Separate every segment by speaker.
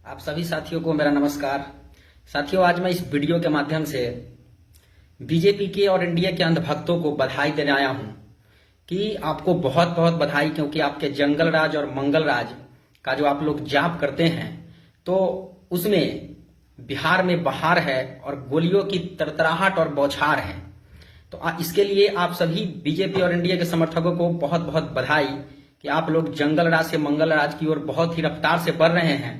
Speaker 1: आप सभी साथियों को मेरा नमस्कार। साथियों, आज मैं इस वीडियो के माध्यम से बीजेपी के और एनडीए के अंधभक्तों को बधाई देने आया हूं कि आपको बहुत बहुत बधाई, क्योंकि आपके जंगल राज और मंगल राज का जो आप लोग जाप करते हैं तो उसमें बिहार में बहार है और गोलियों की तरतराहट और बौछार है। तो इसके लिए आप सभी बीजेपी और एनडीए के समर्थकों को बहुत बहुत बधाई कि आप लोग जंगल राज से मंगल राज की ओर बहुत ही रफ्तार से बढ़ रहे हैं।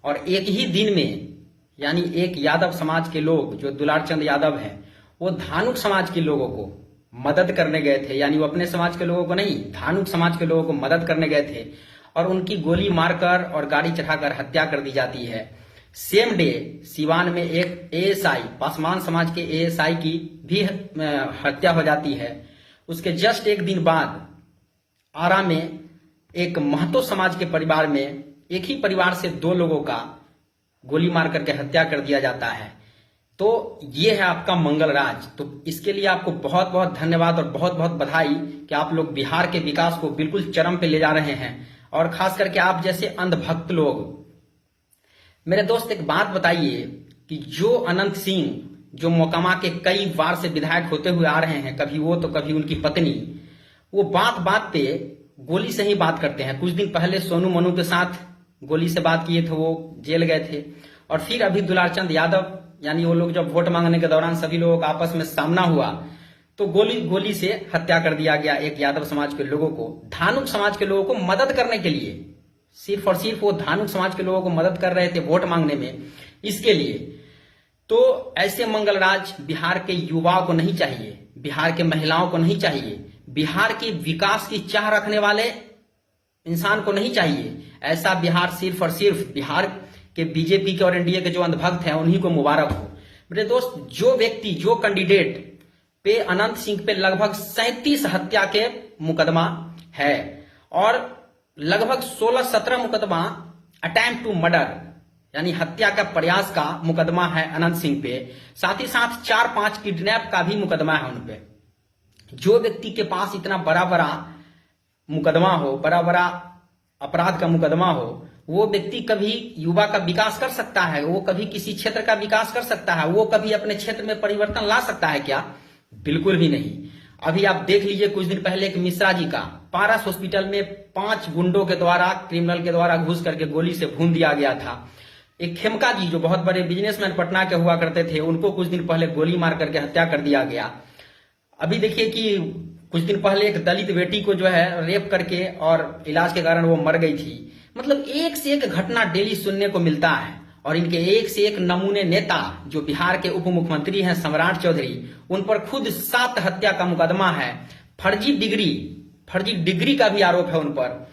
Speaker 1: और एक ही दिन में, यानी एक यादव समाज के लोग जो दुलार चंद यादव हैं, वो धानुक समाज के लोगों को मदद करने गए थे, यानी वो अपने समाज के लोगों को नहीं, धानुक समाज के लोगों को मदद करने गए थे और उनकी गोली मारकर और गाड़ी चढ़ाकर हत्या कर दी जाती है। सेम डे सिवान में एक एएसआई, पासवान समाज के एएसआई की भी हत्या हो जाती है। उसके जस्ट एक दिन बाद आरा में एक महतो समाज के परिवार में, एक ही परिवार से दो लोगों का गोली मार करके हत्या कर दिया जाता है। तो ये है आपका मंगल राज। तो इसके लिए आपको बहुत बहुत धन्यवाद और बहुत बहुत बधाई कि आप लोग बिहार के विकास को बिल्कुल चरम पे ले जा रहे हैं। और खास करके आप जैसे अंधभक्त लोग, मेरे दोस्त एक बात बताइए कि जो अनंत सिंह जो मोकामा के कई बार से विधायक होते हुए आ रहे हैं, कभी वो तो कभी उनकी पत्नी, वो बात बात पे गोली से ही बात करते हैं। कुछ दिन पहले सोनू मनु के साथ गोली से बात किए थे, वो जेल गए थे। और फिर अभी दुलारचंद यादव, यानी वो लोग जब वोट मांगने के दौरान सभी लोगों का आपस में सामना हुआ तो गोली से हत्या कर दिया गया एक यादव समाज के लोगों को, धानुक समाज के लोगों को मदद करने के लिए। सिर्फ और सिर्फ वो धानुक समाज के लोगों को मदद कर रहे थे वोट मांगने में, इसके लिए। तो ऐसे मंगल राज बिहार के युवाओं को नहीं चाहिए, बिहार के महिलाओं को नहीं चाहिए, बिहार के विकास की चाह रखने वाले इंसान को नहीं चाहिए। ऐसा बिहार सिर्फ और सिर्फ बिहार के बीजेपी के और एनडीए के जो अंधभक्त हैं उन्हीं को मुबारक हो। मेरे दोस्त, जो व्यक्ति, जो कैंडिडेट पे अनंत सिंह पे लगभग 37 हत्या के मुकदमा है और लगभग 16-17 मुकदमा अटेम्प्ट टू मर्डर, यानी हत्या का प्रयास का मुकदमा है अनंत सिंह पे, साथ ही साथ 4-5 किडनैप का भी मुकदमा है उन पे। जो व्यक्ति के पास इतना बड़ा बड़ा मुकदमा हो, बड़ा बड़ा अपराध का मुकदमा हो, वो व्यक्ति कभी युवा का विकास कर सकता है, वो कभी किसी क्षेत्र का विकास कर सकता है, वो कभी अपने क्षेत्र में परिवर्तन ला सकता है क्या? बिल्कुल भी नहीं। अभी आप देख लीजिए, कुछ दिन पहले एक मिश्रा जी का पारस हॉस्पिटल में 5 गुंडों के द्वारा, क्रिमिनल के द्वारा घुस करके गोली से भून दिया गया था। एक खेमका जी जो बहुत बड़े बिजनेसमैन पटना के हुआ करते थे, उनको कुछ दिन पहले गोली मार करके हत्या कर दिया गया। अभी देखिए कि कुछ दिन पहले एक दलित बेटी को जो है रेप करके और इलाज के कारण वो मर गई थी। मतलब एक से एक घटना डेली सुनने को मिलता है। और इनके एक से एक नमूने नेता जो बिहार के उप मुख्यमंत्री हैं सम्राट चौधरी, उन पर खुद 7 हत्या का मुकदमा है। फर्जी डिग्री का भी आरोप है उन पर।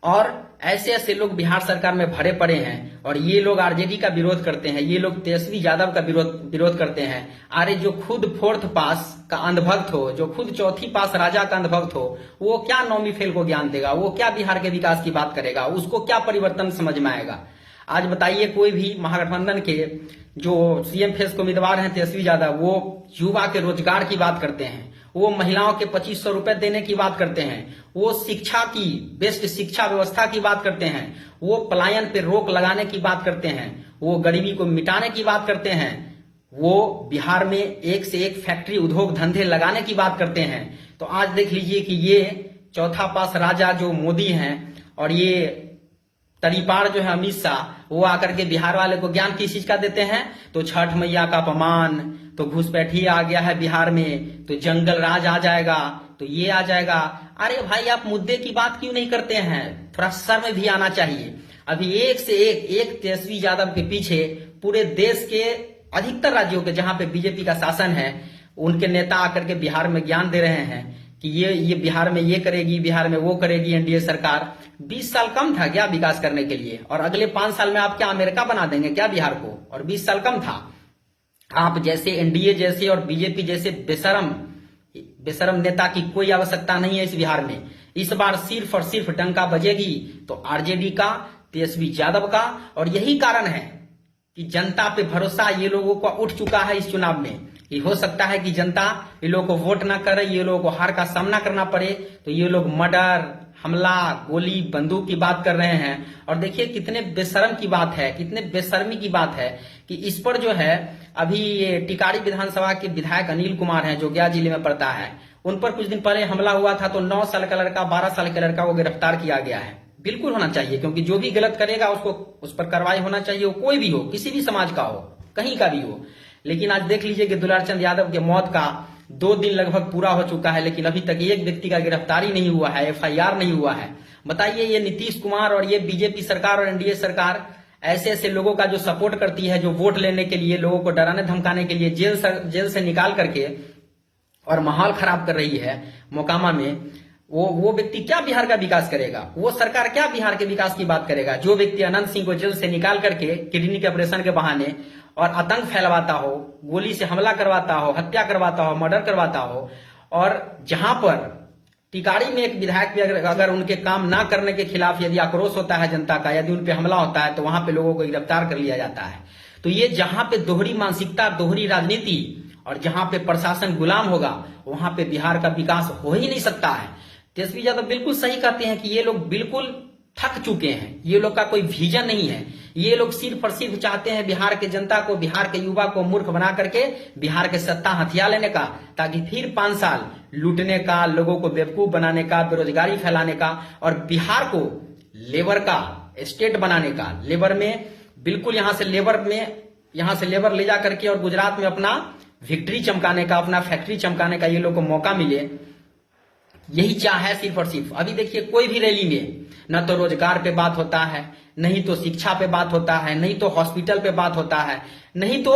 Speaker 1: और ऐसे ऐसे लोग बिहार सरकार में भरे पड़े हैं और ये लोग आरजेडी का विरोध करते हैं, ये लोग तेजस्वी यादव का विरोध करते हैं। अरे जो खुद 4th पास का अंधभक्त हो, जो खुद 4थी पास राजा का अंधभक्त हो, वो क्या 9वीं फेल को ज्ञान देगा? वो क्या बिहार के विकास की बात करेगा? उसको क्या परिवर्तन समझ में आएगा? आज बताइए, कोई भी महागठबंधन के जो सीएम फेस के उम्मीदवार हैं तेजस्वी यादव, वो युवा के रोजगार की बात करते हैं, वो महिलाओं के 2500 रुपए देने की बात करते हैं, वो शिक्षा की बेस्ट शिक्षा व्यवस्था की बात करते हैं, वो पलायन पे रोक लगाने की बात करते हैं, वो गरीबी को मिटाने की बात करते हैं, वो बिहार में एक से एक फैक्ट्री उद्योग धंधे लगाने की बात करते हैं। तो आज देख लीजिए कि ये 4था पास राजा जो मोदी हैं और ये तरीपार जो है अमित शाह, वो आकर के बिहार वाले को ज्ञान किस चीज का देते हैं? तो छठ मैया का अपमान, तो घुसपैठी आ गया है बिहार में, तो जंगल राज आ जाएगा, तो ये आ जाएगा। अरे भाई, आप मुद्दे की बात क्यों नहीं करते हैं? थोड़ा शर्म भी आना चाहिए। अभी एक से एक तेजस्वी यादव के पीछे पूरे देश के अधिकतर राज्यों के जहां पे बीजेपी का शासन है, उनके नेता आकर के बिहार में ज्ञान दे रहे हैं कि ये बिहार में ये करेगी, बिहार में वो करेगी एनडीए सरकार। 20 साल कम था क्या विकास करने के लिए? और अगले 5 साल में आप क्या अमेरिका बना देंगे क्या बिहार को? और 20 साल कम था। आप जैसे एनडीए जैसे और बीजेपी जैसे बेशरम नेता की कोई आवश्यकता नहीं है इस बिहार में। इस बार सिर्फ और सिर्फ डंका बजेगी तो आरजेडी का, तेजस्वी यादव का। और यही कारण है कि जनता पे भरोसा ये लोगों का उठ चुका है इस चुनाव में। ये हो सकता है कि जनता ये लोगों को वोट ना करे, ये लोगों को हार का सामना करना पड़े, तो ये लोग मर्डर, हमला, गोली, बंदूक की बात कर रहे हैं। और देखिए कितने बेशर्म की बात है, कितने बेशर्मी की बात है कि इस पर जो है अभी ये टिकारी विधानसभा के विधायक अनिल कुमार हैं जो गया जिले में पड़ता है, उन पर कुछ दिन पहले हमला हुआ था तो 9 साल का लड़का, 12 साल का लड़का को गिरफ्तार किया गया है। बिल्कुल होना चाहिए, क्योंकि जो भी गलत करेगा उसको उस पर कार्रवाई होना चाहिए, वो कोई भी हो, किसी भी समाज का हो, कहीं का भी हो। लेकिन आज देख लीजिए कि दुलारचंद यादव के मौत का 2 दिन लगभग पूरा हो चुका है, लेकिन अभी तक एक व्यक्ति का गिरफ्तारी नहीं हुआ है, FIR नहीं हुआ है। बताइए ये नीतीश कुमार और ये बीजेपी सरकार और NDA सरकार ऐसे ऐसे लोगों का जो सपोर्ट करती है, जो वोट लेने के लिए, लोगों को डराने धमकाने के लिए जेल से निकाल करके और माहौल खराब कर रही है मोकामा में, वो व्यक्ति क्या बिहार का विकास करेगा? वो सरकार क्या बिहार के विकास की बात करेगा? जो व्यक्ति अनंत सिंह को जेल से निकाल करके किडनी के ऑपरेशन के बहाने और आतंक फैलवाता हो, गोली से हमला करवाता हो, हत्या करवाता हो, मर्डर करवाता हो, और जहां पर टिकारी में एक विधायक भी अगर उनके काम ना करने के खिलाफ यदि आक्रोश होता है जनता का, यदि उन पे हमला होता है तो वहां पे लोगों को गिरफ्तार कर लिया जाता है। तो ये जहां पे दोहरी मानसिकता, दोहरी राजनीति और जहां पे प्रशासन गुलाम होगा वहां पे बिहार का विकास हो ही नहीं सकता है। तेजस्वी यादव बिल्कुल सही कहते हैं कि ये लोग बिल्कुल थक चुके हैं, ये लोग का कोई विजन नहीं है। ये लोग सिर्फ और सिर्फ चाहते हैं बिहार के जनता को, बिहार के युवा को मूर्ख बना करके बिहार के सत्ता हथिया लेने का, ताकि फिर 5 साल लूटने का, लोगों को बेवकूफ बनाने का, बेरोजगारी फैलाने का और बिहार को लेबर का स्टेट बनाने का, लेबर में बिल्कुल यहां से लेबर ले जा करके और गुजरात में अपना विक्ट्री चमकाने का, अपना फैक्ट्री चमकाने का ये लोग को मौका मिले, यही चाह है सिर्फ और सिर्फ। अभी देखिए कोई भी रैली में न तो रोजगार पे बात होता है, नहीं तो शिक्षा पे बात होता है, नहीं तो हॉस्पिटल पे बात होता है, नहीं तो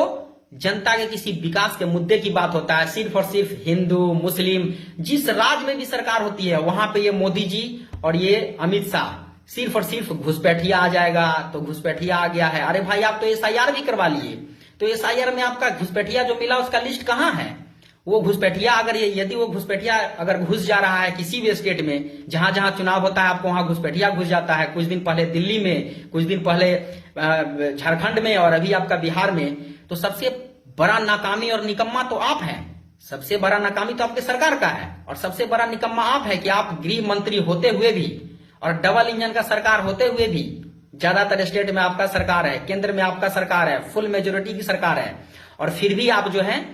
Speaker 1: जनता के किसी विकास के मुद्दे की बात होता है। सिर्फ और सिर्फ हिंदू, मुस्लिम, जिस राज्य में भी सरकार होती है वहां पे ये मोदी जी और ये अमित शाह सिर्फ और सिर्फ घुसपैठिया आ जाएगा तो घुसपैठिया आ गया है। अरे भाई आप तो SIR भी करवा लिए, तो SIR में आपका घुसपैठिया जो मिला उसका लिस्ट कहां है? वो घुसपैठिया यदि वो घुसपैठिया अगर घुस जा रहा है किसी भी स्टेट में, जहां जहां चुनाव होता है आपको वहां घुसपैठिया घुस जाता है। कुछ दिन पहले दिल्ली में, कुछ दिन पहले झारखंड में और अभी आपका बिहार में, तो सबसे बड़ा नाकामी और निकम्मा तो आप हैं। सबसे बड़ा नाकामी तो आपके सरकार का है और सबसे बड़ा निकम्मा आप है कि आप गृह मंत्री होते हुए भी और डबल इंजन का सरकार होते हुए भी, ज्यादातर स्टेट में आपका सरकार है, केंद्र में आपका सरकार है, फुल मेजोरिटी की सरकार है, और फिर भी आप जो है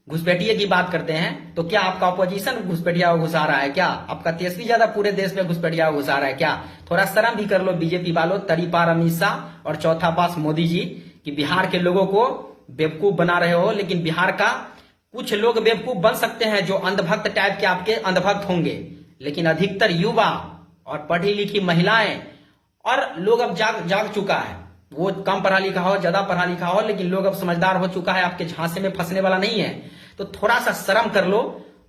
Speaker 1: घुसपैठिए की बात करते हैं। तो क्या आपका अपोजिशन घुसपैठिया को घुसा रहा है क्या? आपका तेजस्वी यादव पूरे देश में घुसपैठिया को घुसा रहा है क्या? थोड़ा शर्म भी कर लो बीजेपी वालों, तरी पार अमित शाह और चौथा पास मोदी जी, कि बिहार के लोगों को बेवकूफ बना रहे हो। लेकिन बिहार का कुछ लोग बेवकूफ बन सकते हैं जो अंधभक्त टाइप के आपके अंधभक्त होंगे, लेकिन अधिकतर युवा और पढ़ी लिखी महिलाएं और लोग अब जाग चुका है। वो कम पढ़ा लिखा हो, ज्यादा पढ़ा लिखा हो, लेकिन लोग अब समझदार हो चुका है, आपके झांसे में फंसने वाला नहीं है। तो थोड़ा सा शर्म कर लो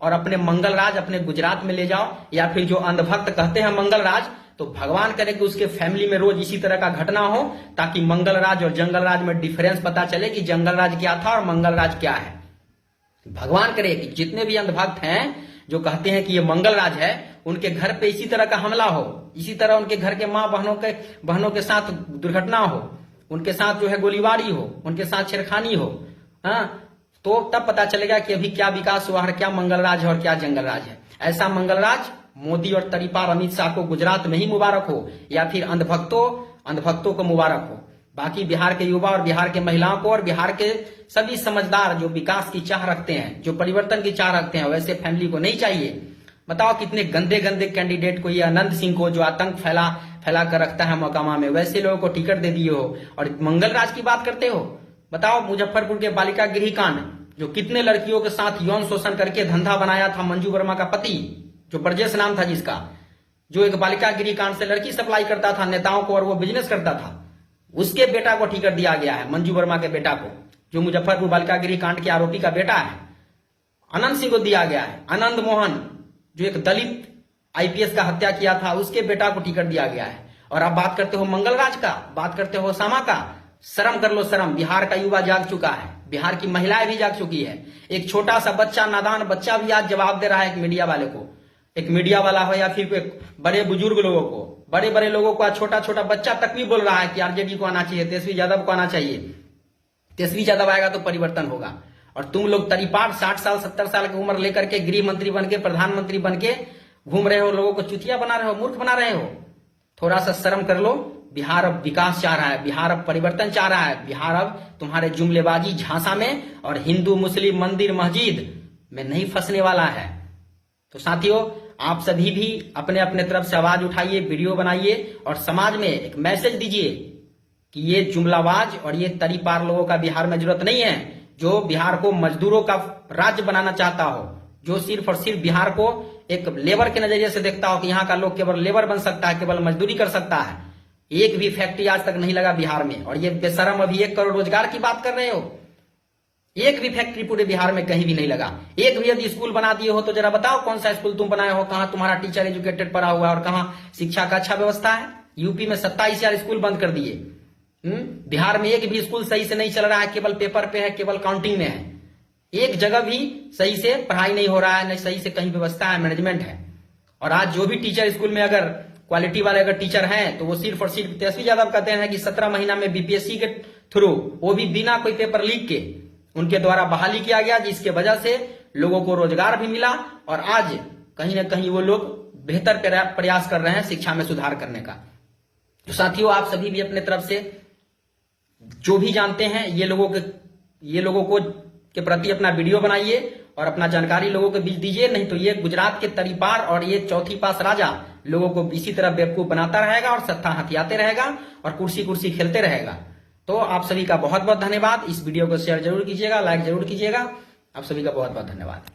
Speaker 1: और अपने मंगलराज अपने गुजरात में ले जाओ, या फिर जो अंधभक्त कहते हैं मंगलराज, तो भगवान करे कि उसके फैमिली में रोज इसी तरह का घटना हो, ताकि मंगलराज और जंगलराज में डिफरेंस पता चले कि जंगलराज क्या था और मंगलराज क्या है। भगवान करे कि जितने भी अंधभक्त हैं जो कहते हैं कि ये मंगलराज है, उनके घर पे इसी तरह का हमला हो, इसी तरह उनके घर के माँ बहनों के साथ दुर्घटना हो, उनके साथ जो है गोलीबारी हो, उनके साथ छेड़खानी हो, हाँ, तो तब पता चलेगा कि अभी क्या विकास हुआ है, क्या मंगलराज है और क्या जंगलराज है। ऐसा मंगलराज मोदी और तरीपार अमित शाह को गुजरात में ही मुबारक हो, या फिर अंधभक्तों को मुबारक हो। बाकी बिहार के युवा और बिहार के महिलाओं को और बिहार के सभी समझदार जो विकास की चाह रखते हैं, जो परिवर्तन की चाह रखते हैं, वैसे फैमिली को नहीं चाहिए। बताओ कितने गंदे गंदे कैंडिडेट को, ये अनंत सिंह को जो आतंक फैला कर रखता है मोकामा में, वैसे लोगों को टिकट दे दिए हो और मंगलराज की बात करते हो। बताओ मुजफ्फरपुर के बालिका गृह कांड, जो कितने लड़कियों के साथ यौन शोषण करके धंधा बनाया था मंजू वर्मा का पति, जो ब्रजेश नाम था जिसका, जो एक बालिका गृह कांड से लड़की सप्लाई करता था नेताओं को और वो बिजनेस करता था, उसके बेटा को टिकट दिया गया है, मंजू वर्मा के बेटा को, जो मुजफ्फरपुर बालिका गृह कांड के आरोपी का बेटा है। अनंत सिंह को दिया गया है। आनंद मोहन जो एक दलित IPS का हत्या किया था, उसके बेटा को टिकट दिया गया है। और आप बात करते हो मंगलराज का, बात करते हो ओसामा का। शर्म कर लो शर्म। बिहार का युवा जाग चुका है, बिहार की महिलाएं भी जाग चुकी है। एक छोटा सा बच्चा, नादान बच्चा भी आज जवाब दे रहा है एक मीडिया वाले को, एक मीडिया वाला हो या फिर बड़े बुजुर्ग लोगों को, बड़े बड़े लोगों को, छोटा छोटा बच्चा तक भी बोल रहा है कि RJD को आना चाहिए, तेजस्वी यादव को आना चाहिए। तेजस्वी यादव आएगा तो परिवर्तन होगा। और तुम लोग तरीपार 60 साल 70 साल की उम्र लेकर के गृह मंत्री बन के, प्रधानमंत्री बन के घूम रहे हो, लोगों को चुतिया बना रहे हो, मूर्ख बना रहे हो। थोड़ा सा शर्म कर लो। बिहार अब विकास चाह रहा है, बिहार अब परिवर्तन चाह रहा है, बिहार अब तुम्हारे जुमलेबाजी झांसा में और हिंदू मुस्लिम मंदिर मस्जिद में नहीं फंसने वाला है। तो साथियों, आप सभी भी अपने अपने तरफ से आवाज उठाइए, वीडियो बनाइए और समाज में एक मैसेज दीजिए कि ये जुमलाबाज और ये तरीपार लोगों का बिहार में जरूरत नहीं है, जो बिहार को मजदूरों का राज्य बनाना चाहता हो, जो सिर्फ और सिर्फ बिहार को एक लेबर के नजरिए से देखता हो कि यहाँ का लोग केवल लेबर बन सकता है, केवल मजदूरी कर सकता है। एक भी फैक्ट्री आज तक नहीं लगा बिहार में, और ये बेशरम अभी 1 करोड़ रोजगार की बात कर रहे हो। एक भी फैक्ट्री पूरे बिहार में कहीं भी नहीं लगा। एक भी यदि स्कूल बना दिए हो तो जरा बताओ कौन सा स्कूल तुम बनाए हो, कहां तुम्हारा टीचर एजुकेटेड पढ़ा हुआ है और कहां शिक्षा का अच्छा व्यवस्था है। यूपी में 27,000 स्कूल बंद कर दिए। बिहार में एक भी स्कूल सही से नहीं चल रहा है, केवल पेपर पे है, केवल काउंटिंग में है। एक जगह भी सही से पढ़ाई नहीं हो रहा है, नहीं सही से कहीं व्यवस्था है, मैनेजमेंट है। और आज जो भी टीचर स्कूल में अगर क्वालिटी वाले अगर टीचर हैं तो वो सिर्फ और सिर्फ तेजस्वी यादव कहते हैं कि 17 महीना में बीपीएससी के थ्रू, वो भी बिना कोई पेपर लीक के, उनके द्वारा बहाली किया गया, जिसके वजह से लोगों को रोजगार भी मिला और आज कहीं ना कहीं वो लोग बेहतर प्रयास कर रहे हैं शिक्षा में सुधार करने का। तो साथियों, आप सभी भी अपने तरफ से जो भी जानते हैं ये लोगों को के प्रति अपना वीडियो बनाइए और अपना जानकारी लोगों के बीच दीजिए। नहीं तो ये गुजरात के तरीपार और ये चौथी पास राजा लोगों को इसी तरह बेवकूफ बनाता रहेगा और सत्ता हथियाते रहेगा और कुर्सी खेलते रहेगा। तो आप सभी का बहुत बहुत धन्यवाद। इस वीडियो को शेयर जरूर कीजिएगा, लाइक जरूर कीजिएगा। आप सभी का बहुत बहुत धन्यवाद।